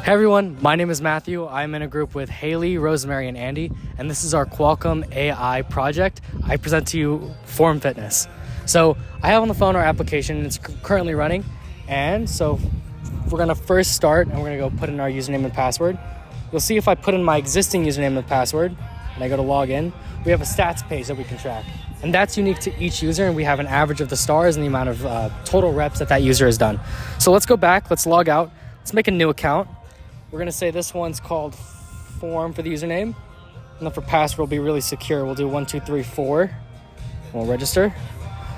Hey everyone, my name is Matthew. I'm in a group with Haley, Rosemary, and Andy, and this is our Qualcomm AI project. I present to you Form Fitness. So I have on the phone our application, it's currently running, and so we're gonna first start and we're gonna go put in our username and password. You'll see if I put in my existing username and password and I go to log in, we have a stats page that we can track. And that's unique to each user, and we have an average of the stars and the amount of total reps that user has done. So let's go back, let's log out, let's make a new account. We're gonna say this one's called Form for the username, and then for password we'll be really secure. We'll do 1234, and we'll register.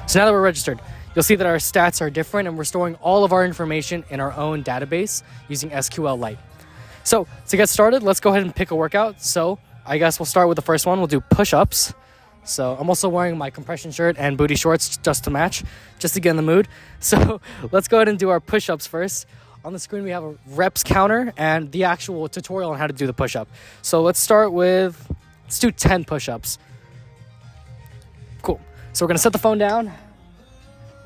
So now that we're registered, you'll see that our stats are different and we're storing all of our information in our own database using SQLite. So to get started, let's go ahead and pick a workout. So I guess we'll start with the first one. We'll do push-ups. So I'm also wearing my compression shirt and booty shorts just to match, just to get in the mood. So let's go ahead and do our push-ups first. On the screen, we have a reps counter and the actual tutorial on how to do the push-up. So let's do 10 push-ups. Cool. So we're gonna set the phone down.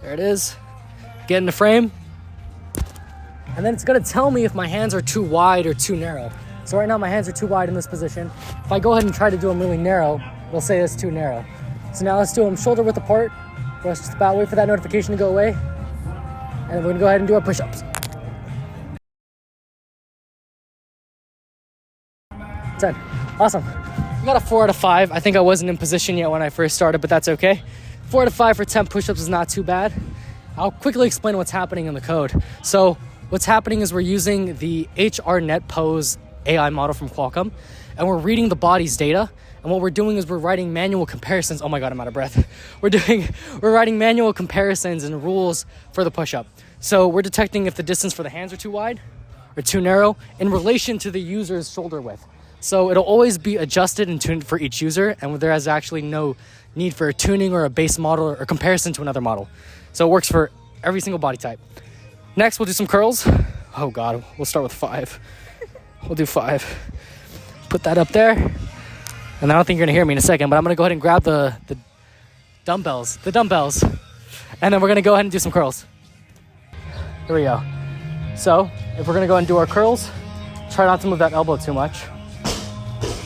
There it is. Get in the frame. And then it's gonna tell me if my hands are too wide or too narrow. So right now my hands are too wide in this position. If I go ahead and try to do them really narrow, it'll say it's too narrow. So now let's do them shoulder width apart. Let's just about wait for that notification to go away. And then we're gonna go ahead and do our push-ups. 10. Awesome. We got a 4 out of 5. I think I wasn't in position yet when I first started, but that's okay. 4 out of 5 for 10 push-ups is not too bad. I'll quickly explain what's happening in the code. So what's happening is we're using the HRNet Pose AI model from Qualcomm, and we're reading the body's data. And what we're doing is we're writing manual comparisons. Oh my God, I'm out of breath. We're writing manual comparisons and rules for the push-up. So we're detecting if the distance for the hands are too wide or too narrow in relation to the user's shoulder width. So it'll always be adjusted and tuned for each user, and there is actually no need for a tuning or a base model or comparison to another model. So it works for every single body type. Next, we'll do some curls. Oh God, we'll start with 5. We'll do 5. Put that up there. And I don't think you're gonna hear me in a second, but I'm gonna go ahead and grab the dumbbells. And then we're gonna go ahead and do some curls. Here we go. So if we're gonna go ahead and do our curls, try not to move that elbow too much.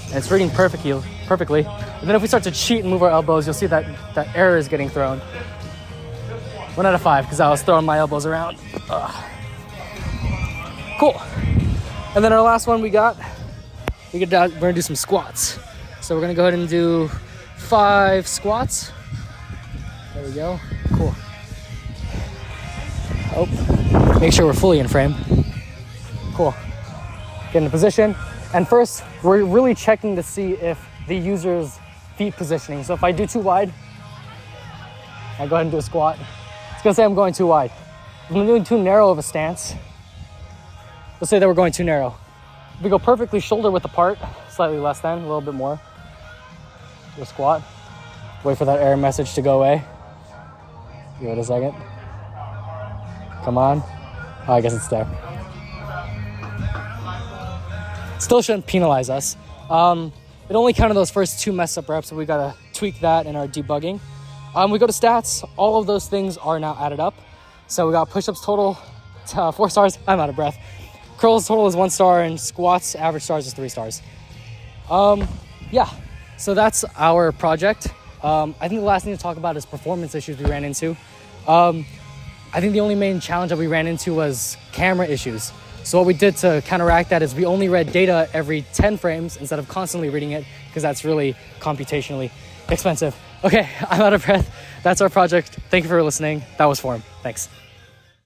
And it's reading perfectly. And then if we start to cheat and move our elbows, you'll see that error is getting thrown. 1 out of 5, because I was throwing my elbows around. Ugh. Cool. And then our last one we're gonna do some squats. So we're gonna go ahead and do 5 squats. There we go. Cool. Oh, make sure we're fully in frame. Cool. Get into position. And first, we're really checking to see if the user's feet positioning. So if I do too wide, I go ahead and do a squat. It's gonna say I'm going too wide. If I'm doing too narrow of a stance, let's say that we're going too narrow. If we go perfectly shoulder width apart, slightly less than, a little bit more, do a squat. Wait for that error message to go away. Give it a second. Come on. Oh, I guess it's there. Still shouldn't penalize us. It only counted those first 2 mess up reps, so we gotta tweak that in our debugging. We go to stats, all of those things are now added up. So we got push-ups total, 4 stars, I'm out of breath. Curls total is 1 star, and squats, average stars is 3 stars. Yeah, so that's our project. I think the last thing to talk about is performance issues we ran into. I think the only main challenge that we ran into was camera issues. So what we did to counteract that is we only read data every 10 frames instead of constantly reading it, because that's really computationally expensive. Okay, I'm out of breath. That's our project. Thank you for listening. That was Form. Thanks.